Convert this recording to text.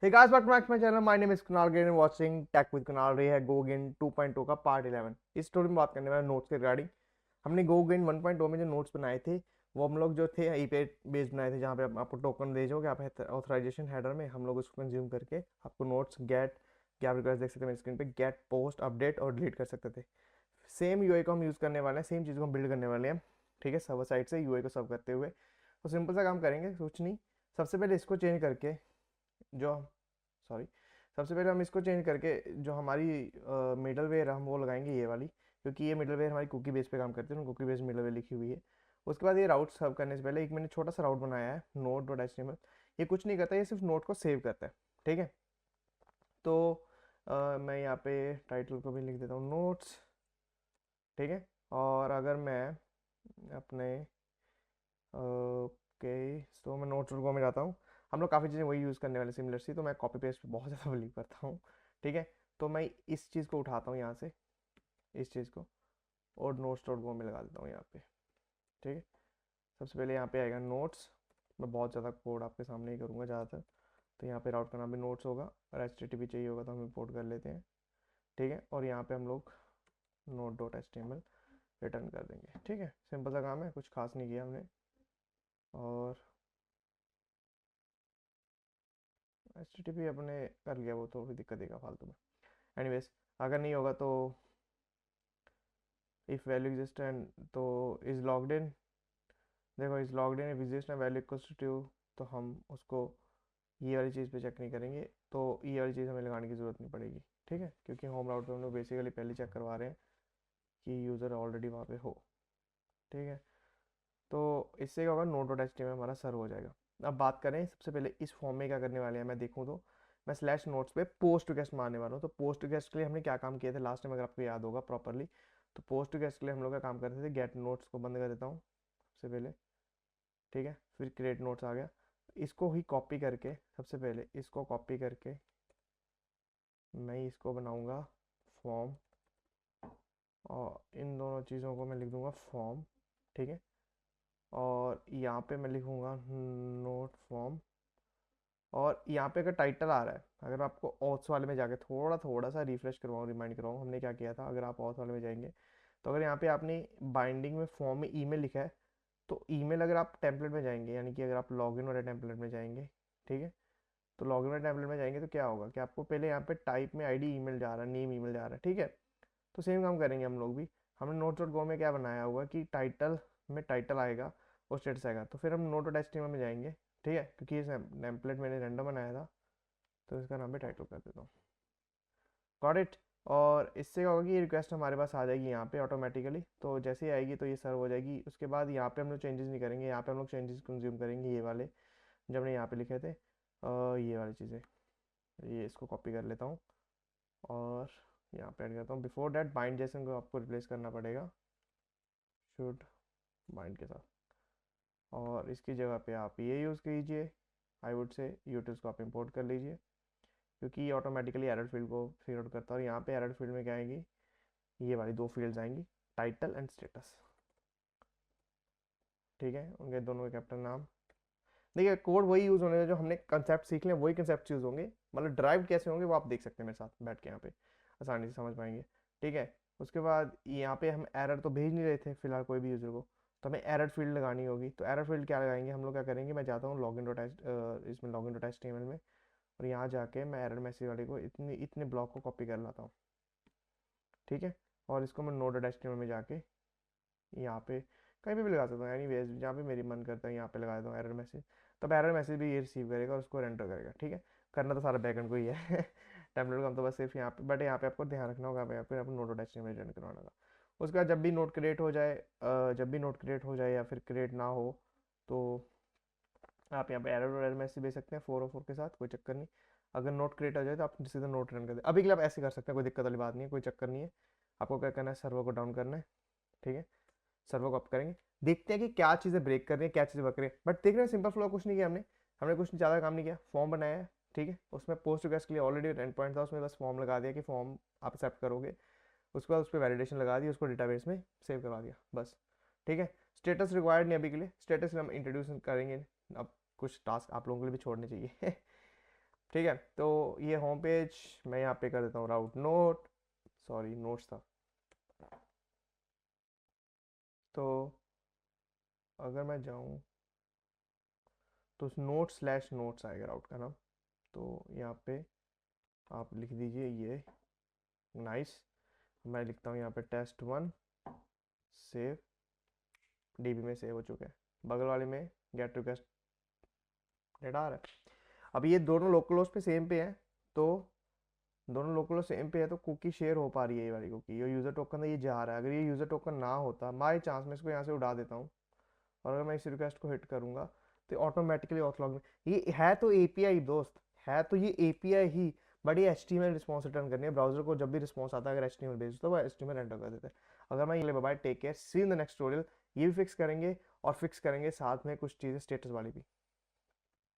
Hey guys, welcome back to my channel. My name is Kunal Gain and watching Tech with Kunal. ये है GoGain 2.0 का part 11। इस story में बात करने वाला नोट्स के रिगार्डिंग। हमने GoGain 1.0 में जो नोट्स बनाए थे वो हम लोग जो थे ईपे बेस्ड बनाए थे, जहाँ पे आपको टोकन भेजोगे आप ऑथराइजेशन हेडर में, हम लोग उसको कंज्यूम करके आपको नोट्स गेट क्या रिक्वेस्ट देख सकते हैं मेरी स्क्रीन पे, गेट पोस्ट अपडेट और डिलीट कर सकते थे। सेम यूआई को हम यूज़ करने वाले हैं, सेम चीज़ को हम बिल्ड करने वाले हैं। ठीक है, सर्वर साइड से यूआई को सर्व करते हुए तो सिंपल सा काम करेंगे, कुछ नहीं। सबसे पहले इसको चेंज करके जो सॉरी सबसे पहले हम इसको चेंज करके जो हमारी मिडल वेयर हम वो लगाएंगे ये वाली, क्योंकि ये मिडल वेयर हमारी कुकी बेस पे काम करती है, कुकी बेस मिडल वेयर लिखी हुई है। उसके बाद ये राउट सर्व करने से पहले एक मैंने छोटा सा राउट बनाया है नोट डॉट एच। ये कुछ नहीं करता, ये सिर्फ नोट को सेव करता है। ठीक है, तो मैं यहाँ पे टाइटल को भी लिख देता हूँ नोट्स। ठीक है, और अगर मैं अपने ओके, तो मैं नोट्स डॉट कॉम में जाता हूँ। हम लोग काफ़ी चीज़ें वही यूज़ करने वाले सिमिलर सी, तो मैं कॉपी पेस्ट पे बहुत ज़्यादा बिलीव करता हूँ। ठीक है, तो मैं इस चीज़ को उठाता हूँ यहाँ से, इस चीज़ को, और नोट्स डॉट कॉम में लगा देता हूँ यहाँ पे। ठीक है, सबसे पहले यहाँ पे आएगा नोट्स। मैं बहुत ज़्यादा कोड आपके सामने ही करूँगा ज़्यादातर, तो यहाँ पे राउट का नाम भी नोट्स होगा और HTTP चाहिए होगा तो हम इंपोर्ट कर लेते हैं। ठीक है, और यहाँ पे हम लोग नोट डॉट HTML रिटर्न कर देंगे। ठीक है, सिंपल सा काम है, कुछ खास नहीं किया हमने। और HTTP अपने कर लिया, वो तो भी दिक्कत देगा फालतू में। एनीवेज, अगर नहीं होगा तो इफ़ वैल्यू एग्जिस्ट एंड तो इज़ लॉग्ड इन। देखो, is logged in, if exist and value equals to true, तो हम उसको ये वाली चीज़ पे चेक नहीं करेंगे, तो ये वाली चीज़ हमें लगाने की ज़रूरत नहीं पड़ेगी। ठीक है, क्योंकि होम राउट पे हम लोग बेसिकली पहले चेक करवा रहे हैं कि यूज़र ऑलरेडी वहाँ पे हो। ठीक है, तो इससे क्या होगा, नोट डॉट एचटीएमएल हमारा सर्व हो जाएगा। अब बात करें सबसे पहले इस फॉर्म में क्या करने वाले हैं, मैं देखूँ तो मैं स्लैश नोट्स पे पोस्ट टू गेस्ट मारने वाला हूँ। तो पोस्ट टू गेस्ट के लिए हमने क्या काम किए थे लास्ट टाइम, अगर आपको याद होगा प्रॉपरली, तो पोस्ट टू गेस्ट के लिए हम लोग का काम करते थे, गेट नोट्स को बंद कर देता हूँ सबसे पहले। ठीक है, फिर क्रिएट नोट्स आ गया। इसको ही कॉपी करके, सबसे पहले इसको कॉपी करके मैं इसको बनाऊँगा फॉर्म, और इन दोनों चीज़ों को मैं लिख दूँगा फॉर्म। ठीक है, और यहाँ पे मैं लिखूँगा नोट फॉर्म, और यहाँ पे अगर टाइटल आ रहा है, अगर आपको ऑथ्स वाले में जाके थोड़ा थोड़ा सा रिफ्रेश करवाऊँ, रिमाइंड करवाऊँ हमने क्या किया था। अगर आप ऑथ वाले में जाएंगे तो अगर यहाँ पे आपने बाइंडिंग में फॉर्म में ईमेल लिखा है, तो ईमेल अगर आप टेम्पलेट में जाएंगे, यानी कि अगर आप लॉगिन वाले टेम्पलेट में जाएंगे, ठीक है, तो लॉगिन वाले टेम्पलेट में जाएंगे तो क्या होगा कि आपको पहले यहाँ पे टाइप में आईडी ईमेल जा रहा है, नेम ईमेल जा रहा है। ठीक है, तो सेम काम करेंगे हम लोग भी। हमने नोट डॉट गो में क्या बनाया हुआ कि टाइटल में टाइटल आएगा और स्टेटस आएगा, तो फिर हम नोट डॉट एचटीएमएल में जाएंगे। ठीक है, क्योंकि ये टेम्पलेट मैंने रैंडम बनाया था, तो इसका नाम भी टाइटल कर देता हूँ। Got it. और इससे क्या होगा कि ये रिक्वेस्ट हमारे पास आ जाएगी यहाँ पे ऑटोमेटिकली, तो जैसे ही आएगी तो ये सर्व हो जाएगी। उसके बाद यहाँ पे हम लोग चेंजेस नहीं करेंगे, यहाँ पे हम लोग चेंजेस कंज्यूम करेंगे ये वाले जो हमने यहाँ पे लिखे थे, ये वाली चीज़ें। ये इसको कॉपी कर लेता हूँ और यहाँ पे ऐड करता हूँ। बिफोर डैट बाइंड जेसन को आपको रिप्लेस करना पड़ेगा शुड बाइंड के साथ, और इसकी जगह पे आप ये यूज़ कीजिए, आई वुड से यूट्यूब को आप इंपोर्ट कर लीजिए, क्योंकि ये ऑटोमेटिकली एरर फील्ड को फिगर आउट करता है। और यहाँ पे एरर फील्ड में क्या आएंगी, ये वाली दो फील्ड्स आएंगी, टाइटल एंड स्टेटस। ठीक है, उनके दोनों के कैप्टन नाम। देखिए, कोड वही यूज़ होने जो हमने कंसेप्ट सीख लें, वही कंसेप्ट यूज़ होंगे, मतलब ड्राइव कैसे होंगे वो आप देख सकते हैं मेरे साथ बैठ के, यहाँ पे आसानी से समझ पाएंगे। ठीक है, उसके बाद यहाँ पे हम एरर तो भेज नहीं रहे थे फिलहाल कोई भी यूज़र को, तो हमें एरर फील्ड लगानी होगी। तो एरर फील्ड क्या लगाएंगे हम लोग, क्या करेंगे, मैं जाता हूँ लॉगिन डॉट इसमें लॉगिन डॉट HTML में, और यहाँ जाके मैं एरर मैसेज वाले को इतने इतने ब्लॉक को कॉपी कर लाता हूँ। ठीक है, और इसको मैं नोड डॉट HTML में जाके यहाँ पे कहीं भी लगा सकता हूँ, एनी वेज जहाँ पे मेरी मन करता है यहाँ पे लगा देता हूँ एरर मैसेज। तब एरर मैसेज भी ये रिसीव करेगा और उसको रेंडर करेगा। ठीक है, करना तो सारा बैकएंड को ही है टेम्पलेट का हम तो बस सिर्फ यहाँ पे, बट यहाँ पे आपको ध्यान रखना होगा, यहाँ पे आपको नोट डॉट HTML रिटर्न करवाना होगा। उसके बाद जब भी नोट क्रिएट हो जाए, जब भी नोट क्रिएट हो जाए या फिर क्रिएट ना हो, तो आप यहाँ पे एरर मैसेज भेज सकते हैं 404 के साथ, कोई चक्कर नहीं। अगर नोट क्रिएट हो जाए तो आप सीधा नोट रन कर दें, अभी के लिए आप ऐसे कर सकते हैं, कोई दिक्कत वाली बात नहीं है, कोई चक्कर नहीं है। आपको क्या करना है, सर्वर को डाउन करना है। ठीक है, सर्वर को अप करेंगे, देखते हैं कि क्या चीज़ें ब्रेक कर रही है, क्या चीज़ें वर्क कर रही है। बट देख रहे हैं सिंपल फ्लो कुछ नहीं किया हमने, हमने कुछ ज़्यादा काम नहीं किया, फॉर्म बनाया है। ठीक है, उसमें पोस्ट रिक्वेस्ट के लिए ऑलरेडी एंड पॉइंट था, उसमें बस फॉर्म लगा दिया कि फॉर्म आप एक्सेप्ट करोगे। उसके बाद उस पर वैलिडेशन लगा दी, उसको डेटाबेस में सेव करवा दिया, बस। ठीक है, स्टेटस रिक्वायर्ड नहीं अभी के लिए, स्टेटस हम इंट्रोड्यूस करेंगे अब, कुछ टास्क आप लोगों के लिए भी छोड़ने चाहिए ठीक है, तो ये होम पेज मैं यहाँ पे कर देता हूँ राउट नोट, सॉरी नोट्स था। तो अगर मैं जाऊँ तो नोट स्लैश नोट्स आएगा राउट का नाम। तो यहाँ पे आप लिख दीजिए ये, नाइस। मैं लिखता हूँ यहाँ पे टेस्ट 1 सेव, डीबी में सेव हो चुका है। बगल वाले में गेट रिक्वेस्ट डेटा आ रहा है। अब ये दोनों लोकल होस्ट पे सेम पे है, तो दोनों लोकल होस्ट सेम पे है तो कुकी शेयर हो पा रही है। ये वाली कुकी, ये यूज़र टोकन है, ये जा रहा है। अगर ये यूज़र टोकन ना होता, बाई चांस मैं इसको यहाँ से उड़ा देता हूँ, और अगर मैं इस रिक्वेस्ट को हिट करूँगा तो ऑटोमेटिकली ऑथलॉग में ये है तो एपीआई दोस्त, है तो ये एपीआई ही, बट ये HTML रिस्पॉन्स रिटर्न करनी है। ब्राउजर को जब भी रिस्पॉन्स आता है अगर HTML भेज तो वो HTML एंटर कर देते हैं। अगर मैं ये bye take care, see in the next tutorial. ये भी फिक्स करेंगे और फिक्स करेंगे साथ में कुछ चीज़ें स्टेटस वाली भी।